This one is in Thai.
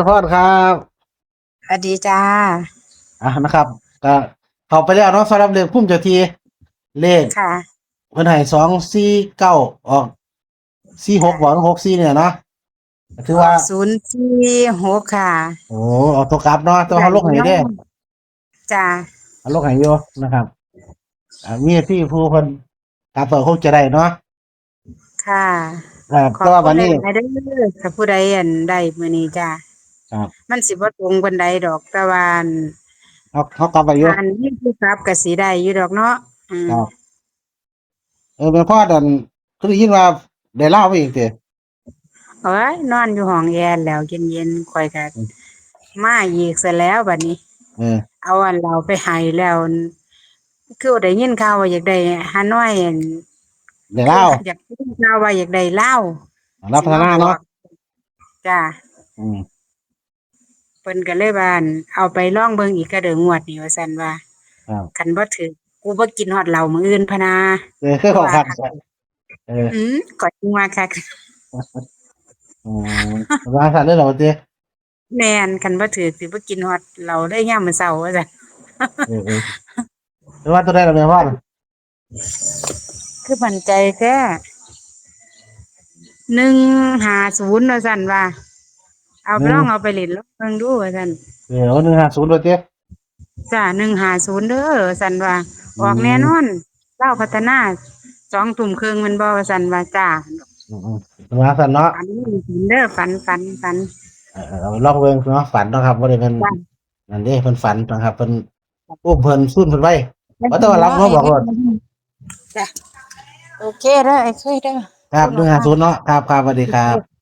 พอดครับสวัสดีจ้านะครับก็เข้าไปแล้วเนาะสำหรับเลขพุ่มเจ้าทีเลขค่ะเพิ่นให้249ออก46บ่จ้า64เนี่ยเนาะก็ถือว่าออก046ค่ะโอ้ออกตัวกลับเนาะแต่ผู้ใดว่าเขาลงให้เนาะเด้จ้าเขาลงให้อยู่นะครับมีที่ผู้เพิ่นตามเปิดคงจะได้เนาะค่ะครับขอบคุณหแต่ว่าบัดนี้ลายๆเด้อถ้าผู้ใดได้มื้อนี้จ้าครับมันสิบ่ตรงปานใดดอกแต่ว่าเขากลับไปอยู่ทานมีผู้รับก็สิได้อยู่ดอกเนาะครับเป็นพ่อดันก็ได้ยินว่าได้ลาวไปอีกติโอ้ยนอนอยู่ห้องแอร์แล้วเย็นๆข่อยก็มาอีกซะแล้วบัดนี้เออเอาเราไปให้แล้วคือได้ยินข่าวว่าอยากได้ฮานอยคือได้ลาวอยากได้ยินข่าวว่าอยากได้เหล้ารับสิมาบอพัฒนาเนาะกจ้าอืมเพิ่นก็เลยว่าเอาไปลองเบิ่งอีกก็เด้องวดนี้ว่าซั่นว่าครับคันบ่ถูกกูบ่กินฮอดเหล้ามื้ออื่นพะนาคือของคักคือว่าคักเออ ก็จริงว่าคักอ๋อร้านสัตว์ด้วยเหรอเจ๊แม่นคันบ่ถูกสิบ่กินฮอดเหล้าได้ยามมื้อเช้าว่าซั่น เออหรือว่าตัวได้เราเป็นพ่อน่ะคือมั่นใจแท้150ว่าซั่นว่าเอาหนึ่งลองเอาไปเล่นลองเบิ่งดูว่าซั่น 150ตัวเจ๊จ้ะ150เด้อว่าซั่นว่าอืออกแน่นอนมลาวพัฒนา20:30แม่นบ่ว่าซั่นว่าจ้าอืมร้านสัตว์เนาะฝันเด้อฝันเอาไปลองเบิ่งเนาะฝันเนาะครับว่าได้เป็นจ้ะนั่นเด้เพิ่นฝันนะครับเพิ่นอุ้มเพิ่นซุ่นเพิ่นไว้ว่าแต่ว่ารัแล้วเนาะกเนาะบอกว่าจ้ะโอเคเด้อไอ้เคยเด้อครับคุณออกมา150เนาะครับครับสวัสดีครับ